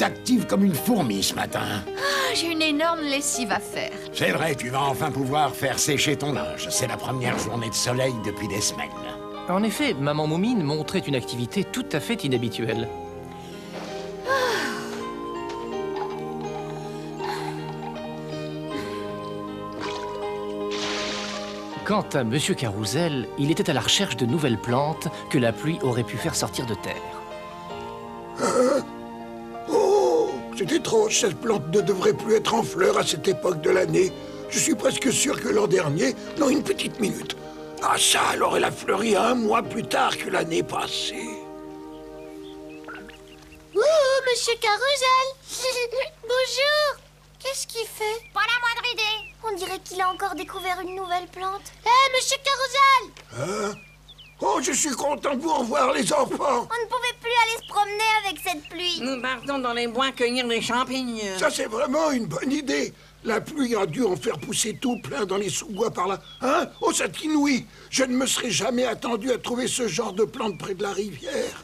active comme une fourmi ce matin. Ah, j'ai une énorme lessive à faire. C'est vrai, tu vas enfin pouvoir faire sécher ton linge. C'est la première journée de soleil depuis des semaines. En effet, Maman Moumine montrait une activité tout à fait inhabituelle. Quant à Monsieur Carousel, il était à la recherche de nouvelles plantes que la pluie aurait pu faire sortir de terre. Oh, c'est étrange, cette plante ne devrait plus être en fleurs à cette époque de l'année. Je suis presque sûr que l'an dernier... Non, une petite minute. Ah ça, alors elle a fleuri 1 mois plus tard que l'année passée. Ouh, Monsieur Carousel. Bonjour. Qu'est-ce qu'il fait? Pas la moindre idée. On dirait qu'il a encore découvert une nouvelle plante. Hé, Monsieur Carousel! Hein? Oh, je suis content de vous revoir, les enfants. On ne pouvait plus aller se promener avec cette pluie. Nous partons dans les bois cueillir des champignons. Ça, c'est vraiment une bonne idée. La pluie a dû en faire pousser tout plein dans les sous-bois par là. Hein? Oh, c'est inouï. Je ne me serais jamais attendu à trouver ce genre de plante près de la rivière.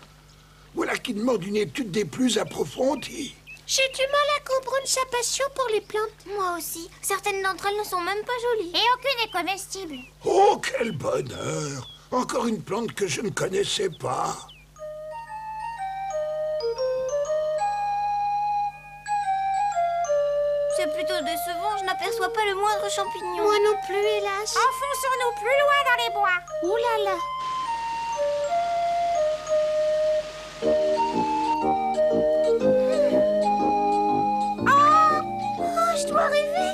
Voilà qui demande une étude des plus approfondies. J'ai du mal à comprendre sa passion pour les plantes. Moi aussi. Certaines d'entre elles ne sont même pas jolies. Et aucune est comestible. Oh, quel bonheur! Encore une plante que je ne connaissais pas. C'est plutôt décevant, je n'aperçois pas le moindre champignon. Moi non plus, hélas. Enfonçons-nous plus loin dans les bois. Ouh là là. Oh, je dois rêver.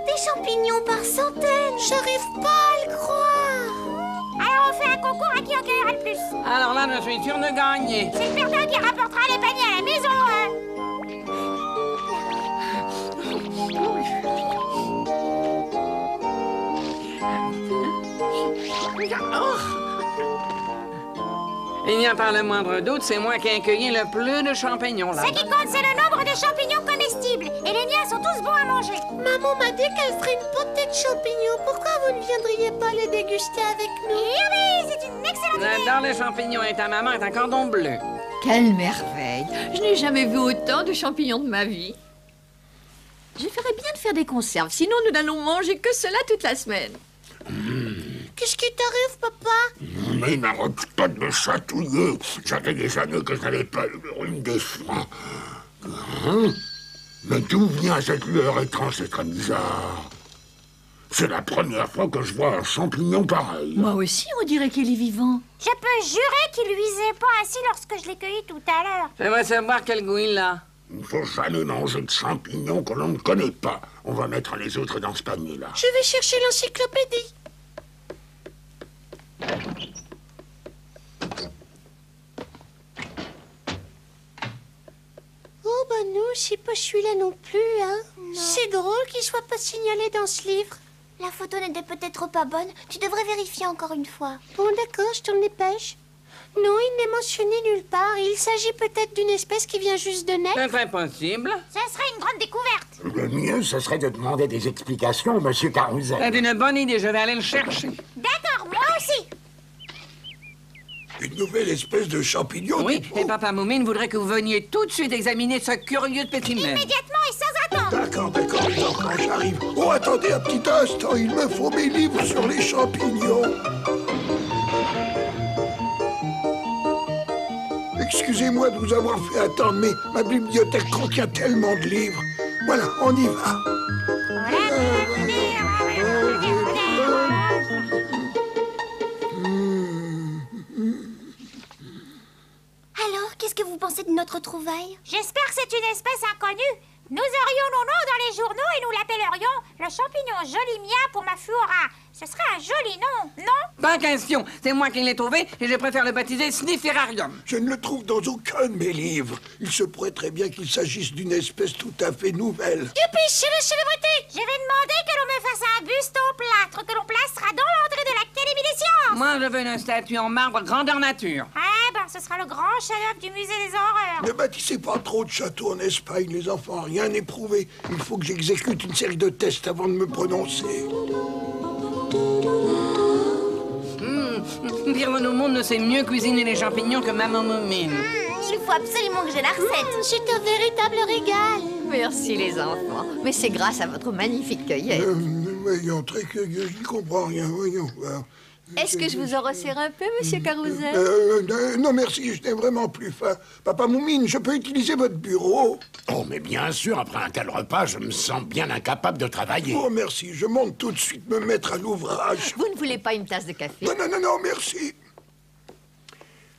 Des champignons par centaines. J'arrive pas à le croire. Alors on fait un concours à qui en cueillera le plus. Alors là, je suis sûr de gagner. C'est le perdant qui rapportera les paniers à la maison, hein. Il n'y a pas le moindre doute, c'est moi qui ai cueilli le plus de champignons là. Ce qui compte, c'est le nombre de champignons comestibles. Et les miens sont tous bons à manger. Maman m'a dit qu'elle ferait une potée de champignons. Pourquoi vous ne viendriez pas les déguster avec nous? Oui, c'est une excellente idée. J'adore les champignons et ta maman est un cordon bleu. Quelle merveille! Je n'ai jamais vu autant de champignons de ma vie. Je ferais bien de faire des conserves, sinon nous n'allons manger que cela toute la semaine. Qu'est-ce qui t'arrive, papa? Mais n'arrête pas de me chatouiller. Ça fait des années que je n'avais pas eu le rhume des freins. Hein? Mais d'où vient cette lueur étrange et très bizarre? C'est la première fois que je vois un champignon pareil. Moi aussi, on dirait qu'il est vivant. Je peux jurer qu'il luisait pas ainsi lorsque je l'ai cueilli tout à l'heure. J'aimerais savoir quel goût il a. Il ne faut jamais manger de champignons que l'on ne connaît pas. On va mettre les autres dans ce panier-là. Je vais chercher l'encyclopédie. Oh, bah nous, c'est pas celui-là non plus, hein. C'est drôle qu'il soit pas signalé dans ce livre. La photo n'était peut-être pas bonne. Tu devrais vérifier encore une fois. Bon, d'accord, je t'en dépêche. Non, il n'est mentionné nulle part. Il s'agit peut-être d'une espèce qui vient juste de naître. C'est très possible. Ça serait une grande découverte. Le mieux, ce serait de demander des explications, Monsieur Carousel. C'est une bonne idée, je vais aller le chercher. D'accord, moi aussi. Une nouvelle espèce de champignon. Oui, dites-vous. et Papa Moumine voudrait que vous veniez tout de suite examiner ce curieux spécimen. Immédiatement et sans attendre. D'accord, les enfants, j'arrive. Oh, attendez un petit instant, il me faut mes livres sur les champignons. Excusez-moi de vous avoir fait attendre, mais ma bibliothèque contient tellement de livres. Voilà, on y va. Alors, qu'est-ce que vous pensez de notre trouvaille? J'espère que c'est une espèce inconnue. Nous aurions nos noms dans les journaux et nous l'appellerions le champignon jolimia pour ma flora. Ce serait un joli nom, non? Pas question, c'est moi qui l'ai trouvé et je préfère le baptiser Snifferarium. Je ne le trouve dans aucun de mes livres. Il se pourrait très bien qu'il s'agisse d'une espèce tout à fait nouvelle. Youpi, c'est la célébrité! Je vais demander que l'on me fasse un buste au plâtre que l'on placera dans l'entrée de l'Académie des sciences. Moi, je veux une statue en marbre grandeur nature. Eh ben, ce sera le grand chef-d'œuvre du musée des horreurs. Ne bâtissez pas trop de châteaux en Espagne, les enfants. Rien n'est prouvé. Il faut que j'exécute une série de tests avant de me prononcer. Pierre Monde ne sait mieux cuisiner les champignons que Maman Moumine. il faut absolument que j'ai la recette. C'est un véritable régal. Merci les enfants. Mais c'est grâce à votre magnifique cueillette. Voyons, très curieux, je n'y comprends rien, voyons. Est-ce que je vous en resserre un peu, monsieur Carousel? Non, merci, je n'ai vraiment plus faim. Papa Moumine, je peux utiliser votre bureau? Oh, mais bien sûr, après un tel repas, je me sens bien incapable de travailler. Oh, merci, je monte tout de suite me mettre à l'ouvrage. Vous ne voulez pas une tasse de café? Non, merci.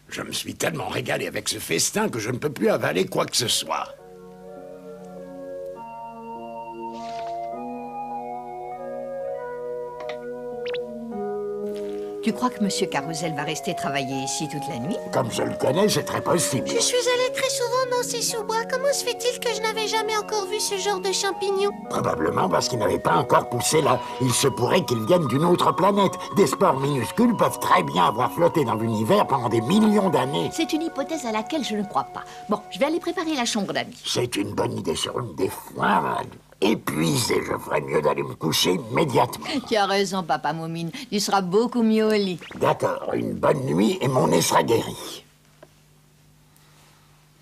Je me suis tellement régalé avec ce festin que je ne peux plus avaler quoi que ce soit. Tu crois que monsieur Carousel va rester travailler ici toute la nuit? Comme je le connais, c'est très possible. Je suis allée très souvent dans ces sous-bois. Comment se fait-il que je n'avais jamais encore vu ce genre de champignons? Probablement parce qu'il n'avait pas encore poussé là. Il se pourrait qu'il vienne d'une autre planète. Des spores minuscules peuvent très bien avoir flotté dans l'univers pendant des millions d'années. C'est une hypothèse à laquelle je ne crois pas. Bon, je vais aller préparer la chambre d'amis. C'est une bonne idée sur une des fois. Épuisé, je ferais mieux d'aller me coucher immédiatement. Tu as raison, papa Moumine. Tu seras beaucoup mieux au lit. D'accord, une bonne nuit et mon nez sera guéri.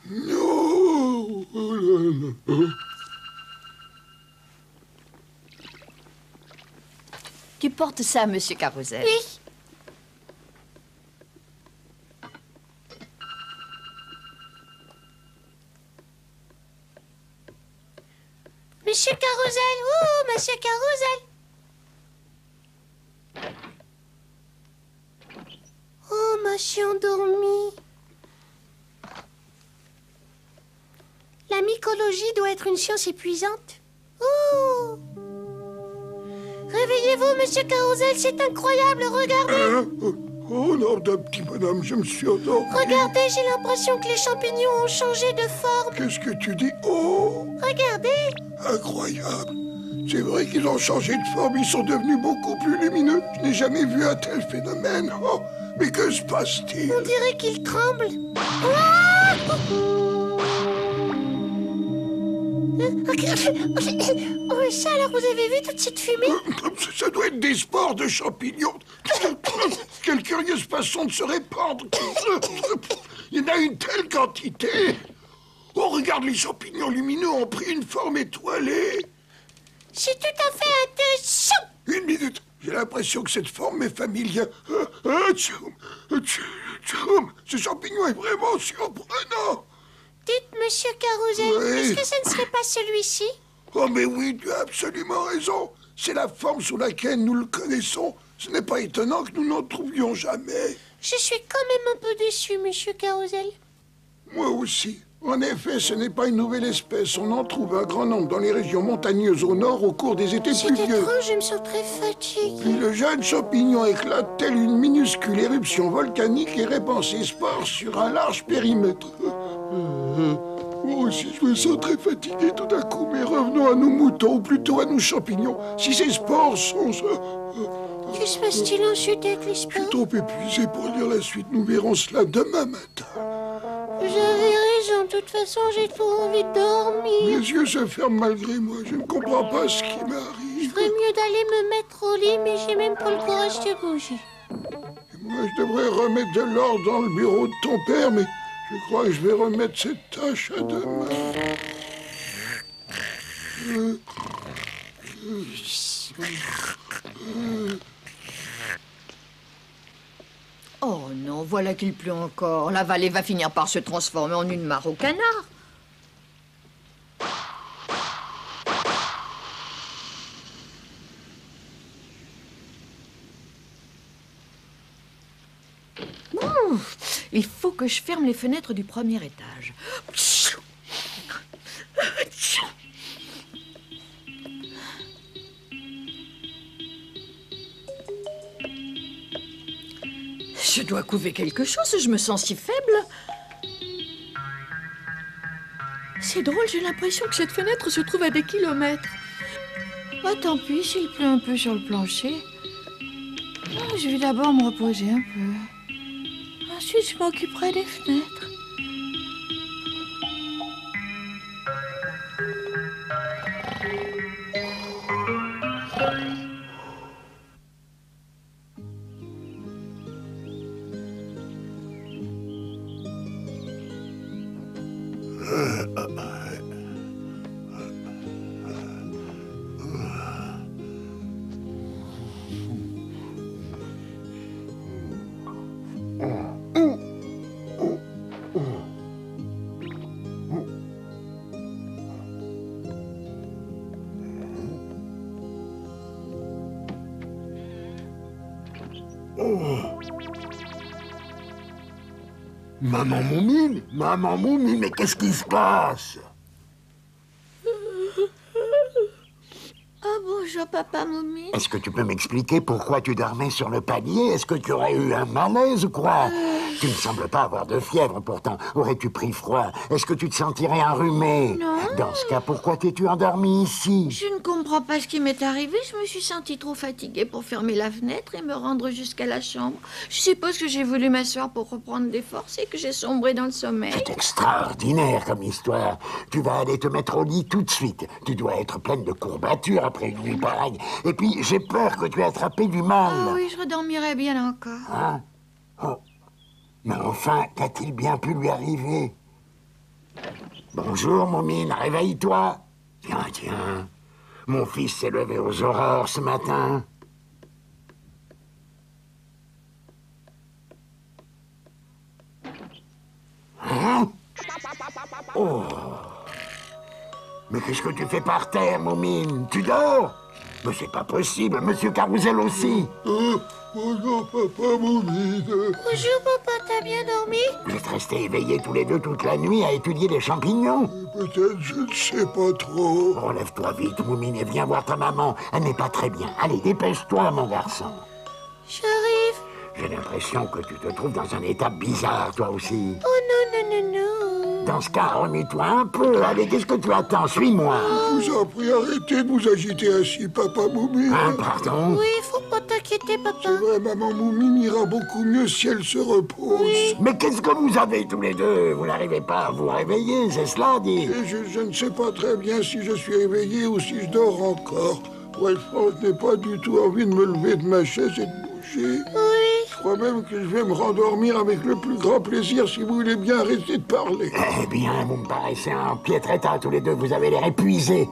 Non. Tu portes ça, monsieur Carousel? Oui. Monsieur Carousel, monsieur Carousel. Oh, ma chie endormie. La mycologie doit être une science épuisante. Oh. Réveillez-vous, monsieur Carousel, c'est incroyable, regardez. Oh non, d'un petit bonhomme, je me suis endormi. Regardez, j'ai l'impression que les champignons ont changé de forme. Qu'est-ce que tu dis? Oh, Regardez. incroyable. C'est vrai qu'ils ont changé de forme, ils sont devenus beaucoup plus lumineux. Je n'ai jamais vu un tel phénomène. Oh, mais que se passe-t-il? On dirait qu'ils tremblent. Oh, ça, alors vous avez vu toute cette fumée? Ça doit être des spores de champignons. Quelle curieuse façon de se répandre. Il y en a une telle quantité. Oh, regarde, les champignons lumineux ont pris une forme étoilée. C'est tout à fait intéressant. Une minute, j'ai l'impression que cette forme est familière. Ce champignon est vraiment surprenant. Dites, monsieur Carousel, Oui. est-ce que ce ne serait pas celui-ci? Oh, mais oui, tu as absolument raison. C'est la forme sous laquelle nous le connaissons. Ce n'est pas étonnant que nous n'en trouvions jamais. Je suis quand même un peu déçu, monsieur Carousel. Moi aussi. En effet, ce n'est pas une nouvelle espèce. On en trouve un grand nombre dans les régions montagneuses au nord au cours des étés C'est pluvieux. étrange, je me sens très fatiguée. Puis le jeune champignon éclate telle une minuscule éruption volcanique et répand ses spores sur un large périmètre. Moi aussi, je me sens très fatigué tout d'un coup, mais revenons à nos moutons, ou plutôt à nos champignons. Si ces spores sont... Que se passe-t-il ensuite avec les Je suis spores? trop épuisé pour lire la suite. Nous verrons cela demain matin. Vous avez raison, de toute façon, j'ai trop envie de dormir. Mes yeux se ferment malgré moi. Je ne comprends pas ce qui Je m'arrive. ferais mieux d'aller me mettre au lit, mais j'ai même pas le courage de bouger. Moi, je devrais remettre de l'ordre dans le bureau de ton père, mais je crois que je vais remettre cette tâche à demain. Oh non, voilà qu'il pleut encore. La vallée va finir par se transformer en une mare au canard. Il faut que je ferme les fenêtres du premier étage. Je dois couver quelque chose, je me sens si faible. C'est drôle, j'ai l'impression que cette fenêtre se trouve à des kilomètres. Ah, tant pis s'il pleut un peu sur le plancher. Ah, je vais d'abord me reposer un peu. Ensuite, je m'occuperai des fenêtres. Maman Moumine, mais qu'est-ce qui se passe? Oh, bonjour, papa Moumine. Est-ce que tu peux m'expliquer pourquoi tu dormais sur le palier? Est-ce que tu aurais eu un malaise ou quoi? Tu ne sembles pas avoir de fièvre, pourtant. Aurais-tu pris froid? Est-ce que tu te sentirais enrhumé? Non. Dans ce cas, pourquoi t'es-tu endormi ici? Je ne comprends pas ce qui m'est arrivé. Je me suis sentie trop fatiguée pour fermer la fenêtre et me rendre jusqu'à la chambre. Je suppose que j'ai voulu m'asseoir pour reprendre des forces et que j'ai sombré dans le sommeil. C'est extraordinaire comme histoire. Tu vas aller te mettre au lit tout de suite. Tu dois être pleine de courbatures après une nuit pareille. Et puis, j'ai peur que tu aies attrapé du mal. Ah oui, je redormirai bien encore. Hein? Oh. Mais enfin, qu'a-t-il bien pu lui arriver? Bonjour, Moumine, réveille-toi. Tiens. Mon fils s'est levé aux aurores ce matin. Hein? Oh! Mais qu'est-ce que tu fais par terre, Moumine? Tu dors? Mais c'est pas possible, Monsieur Carrousel aussi. Bonjour, papa Moumine. Bonjour, papa, t'as bien dormi? Vous êtes restés éveillés tous les deux toute la nuit à étudier les champignons. Peut-être, je ne sais pas trop. Relève-toi vite, Moumine, et viens voir ta maman. Elle n'est pas très bien. Allez, dépêche-toi, mon garçon. J'arrive. J'ai l'impression que tu te trouves dans un état bizarre, toi aussi. Oh non. Dans ce cas, remets-toi un peu. Allez, qu'est-ce que tu attends? Suis-moi. Je vous en prie, arrêtez de vous agiter ainsi, papa Moumine. Hein, pardon? Oui, faut pas t'inquiéter, papa. C'est vrai, maman Moumine ira beaucoup mieux si elle se repose. Mais qu'est-ce que vous avez tous les deux? Vous n'arrivez pas à vous réveiller, c'est cela, dit. Et je ne sais pas très bien si je suis éveillé ou si je dors encore. Ouais, je n'ai pas du tout envie de me lever de ma chaise et de bouger. Oui. Je crois même que je vais me rendormir avec le plus grand plaisir si vous voulez bien arrêter de parler. Eh bien, vous me paraissez en piètre état tous les deux. Vous avez l'air épuisés.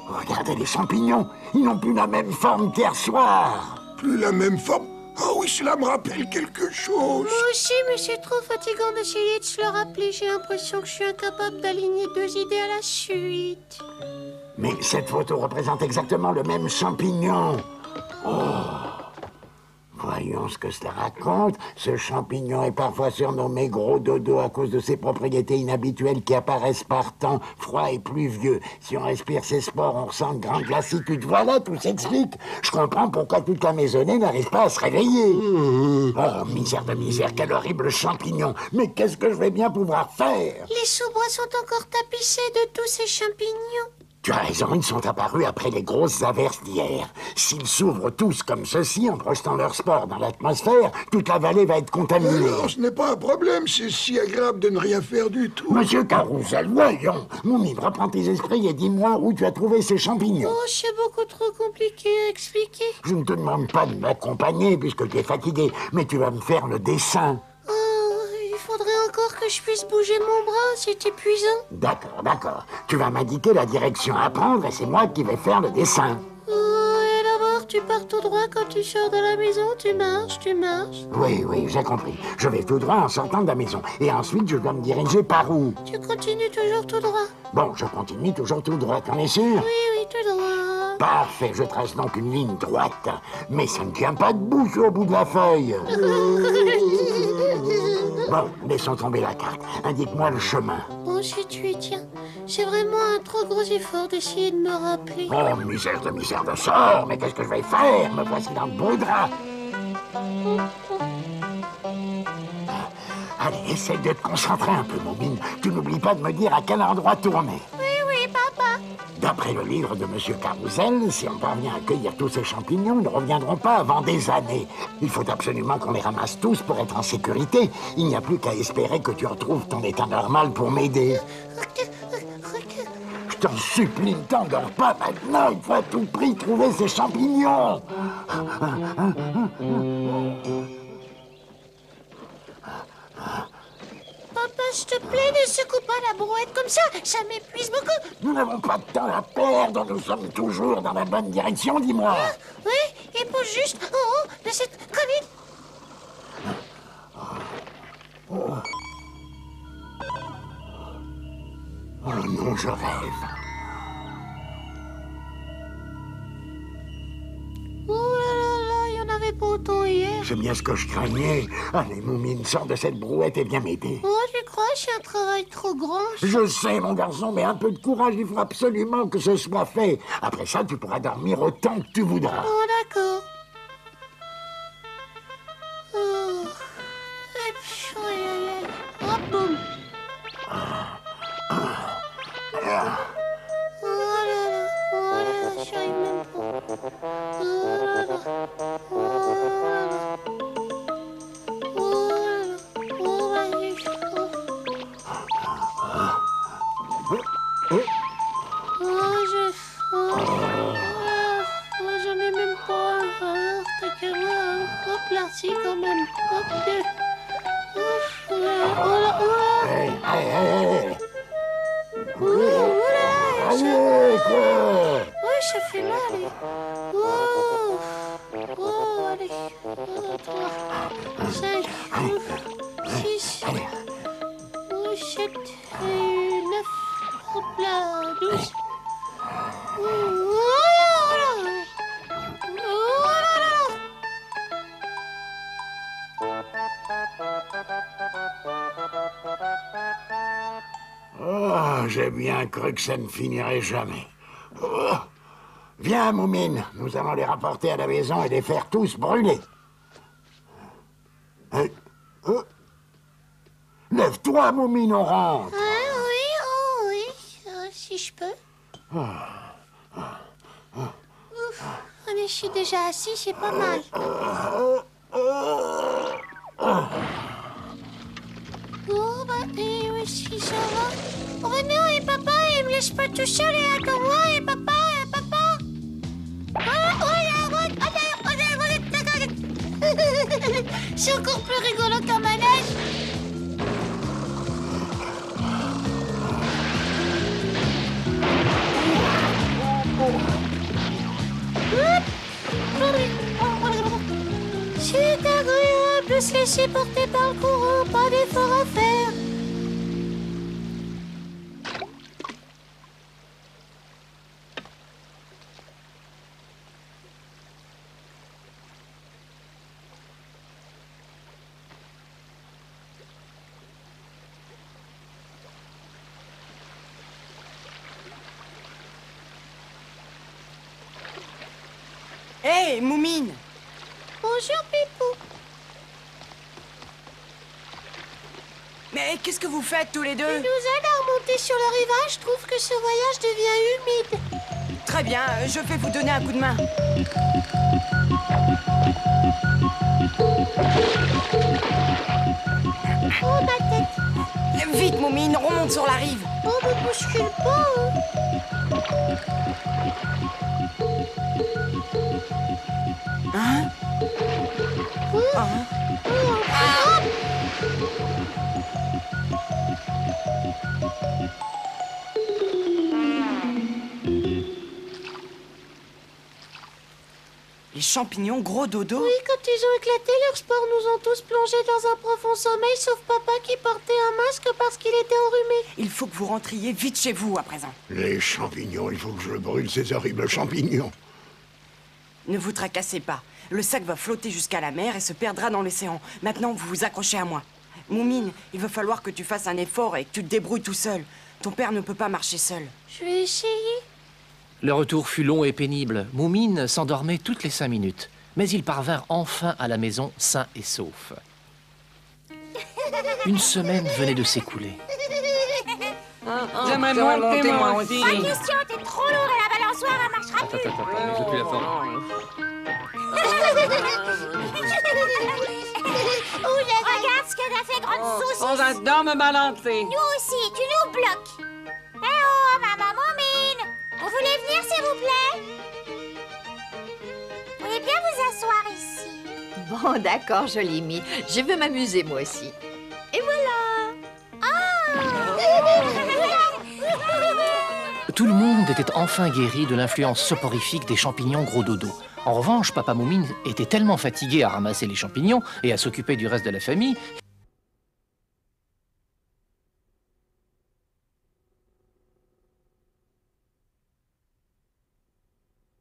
Regardez les champignons. Ils n'ont plus la même forme qu'hier soir. Plus la même forme? Ah oui, cela me rappelle quelque chose. Moi aussi, mais c'est trop fatigant d'essayer de se le rappeler. J'ai l'impression que je suis incapable d'aligner deux idées à la suite. Mais cette photo représente exactement le même champignon. Oh! Voyons ce que cela raconte. Ce champignon est parfois surnommé gros dodo à cause de ses propriétés inhabituelles qui apparaissent par temps froid et pluvieux. Si on respire ses spores, on ressent de grandes lassitudes. Voilà, tout s'explique. Je comprends pourquoi toute la maisonnée n'arrive pas à se réveiller. Oh, misère de misère, quel horrible champignon. Mais qu'est-ce que je vais bien pouvoir faire? Les sous-bois sont encore tapissés de tous ces champignons. Tu as raison, ils sont apparus après les grosses averses d'hier. S'ils s'ouvrent tous comme ceci, en projetant leurs spores dans l'atmosphère, toute la vallée va être contaminée. Non, ce n'est pas un problème, c'est si agréable de ne rien faire du tout. Monsieur Carrousel, voyons. Moumine, reprends tes esprits et dis-moi où tu as trouvé ces champignons. Oh, c'est beaucoup trop compliqué à expliquer. Je ne te demande pas de m'accompagner puisque tu es fatigué, mais tu vas me faire le dessin. Il faudrait encore que je puisse bouger mon bras, c'est épuisant. D'accord. Tu vas m'indiquer la direction à prendre et c'est moi qui vais faire le dessin. Et d'abord, tu pars tout droit quand tu sors de la maison, tu marches. Oui, j'ai compris. Je vais tout droit en sortant de la maison. Et ensuite, je dois me diriger par où? Tu continues toujours tout droit. Bon, je continue toujours tout droit, t'en es sûr? Oui, tout droit. Parfait, je trace donc une ligne droite. Mais ça ne tient pas debout sur le bout de la feuille. Bon, laissons tomber la carte. Indique-moi le chemin. Bon, si tu y tiens. C'est vraiment un trop gros effort d'essayer de me rappeler. Oh, misère de sort. Mais qu'est-ce que je vais faire? Me voici dans le beau drap. Allez, essaye de te concentrer un peu, Moumine. Tu n'oublies pas de me dire à quel endroit tourner. Oui, papa. D'après le livre de Monsieur Carrousel, si on parvient à cueillir tous ces champignons, ils ne reviendront pas avant des années. Il faut absolument qu'on les ramasse tous pour être en sécurité. Il n'y a plus qu'à espérer que tu retrouves ton état normal pour m'aider. Je t'en supplie, ne t'endors pas maintenant. Il faut à tout prix trouver ces champignons. Papa, s'il te plaît, ne secoue pas la brouette comme ça m'épuise beaucoup. Nous n'avons pas de temps à perdre, nous sommes toujours dans la bonne direction, dis-moi. Oui, et pousse juste en haut de cette colline. Oh non, je rêve. Oh là là, il n'y en avait pas autant hier. C'est bien ce que je craignais. Allez, Moumine, sors de cette brouette et viens m'aider. Oh, tu crois que c'est un travail trop grand? Je sais, mon garçon, mais un peu de courage, il faut absolument que ce soit fait. Après ça, tu pourras dormir autant que tu voudras. Oh, d'accord. Oh. Et puis, oh, hop, boum. Oh là là, j'arrive même pas. Oh là là, oh là là. Oh là là, oh vas-y, j'en ai même pas. Alors, t'as qu'à voir. Hop là, si quand même. Hop, deux. Oh là, oh là, oh là. Hey. Oh là, Allez, quoi? ouais, ça fait mal. Oh, allez. 3, 5, 6, 7, 9, hop là, 12. Oh là là. Oh, j'ai bien cru que ça ne finirait jamais. Oh. Viens, Moumine, nous allons les rapporter à la maison et les faire tous brûler. Lève-toi, Moumine, on rentre. Oui, si je peux. Ouf, mais je suis déjà assis, c'est pas mal. Oh, bah, et oui, si ça va. Oh, mais non, et papa, il me laisse pas tout seul, et attends-moi, et papa. C'est encore plus rigolo qu'un manège. C'est agréable de se laisser porter par le courant, pas d'effort à faire. Hé, Moumine! Bonjour, Pipou. Mais qu'est-ce que vous faites tous les deux? Tu nous aides à remonter sur le rivage. Je trouve que ce voyage devient humide. Très bien, je vais vous donner un coup de main. Oh, ma tête. Vite, Moumine, remonte sur la rive. Oh, me bouscule pas, hein. Hein? Les champignons gros dodo? Oui, quand ils ont éclaté, leurs spores nous ont tous plongés dans un profond sommeil, sauf papa qui portait un masque parce qu'il était enrhumé. Il faut que vous rentriez vite chez vous à présent. Les champignons, il faut que je brûle ces horribles champignons. Ne vous tracassez pas. Le sac va flotter jusqu'à la mer et se perdra dans l'océan. Maintenant, vous vous accrochez à moi. Moumine, il va falloir que tu fasses un effort et que tu te débrouilles tout seul. Ton père ne peut pas marcher seul. Je vais essayer. Le retour fut long et pénible. Moumine s'endormait toutes les 5 minutes. Mais ils parvinrent enfin à la maison sains et saufs. Une semaine venait de s'écouler. J'aimerais monter moi aussi. Pas question, t'es trop lourd et la balançoire, elle marchera plus. Attends, j'ai plus la forme. Regarde ce qu'elle a fait, grande saucisse. Oh, j'adore me balancer. Nous aussi, tu nous bloques. Eh oh, maman Moumine, vous voulez venir, s'il vous plaît? Vous voulez bien vous asseoir ici? Bon, d'accord, jolie Mie. Je veux m'amuser, moi aussi. Et voilà. Tout le monde était enfin guéri de l'influence soporifique des champignons gros dodo. En revanche, Papa Moumine était tellement fatigué à ramasser les champignons et à s'occuper du reste de la famille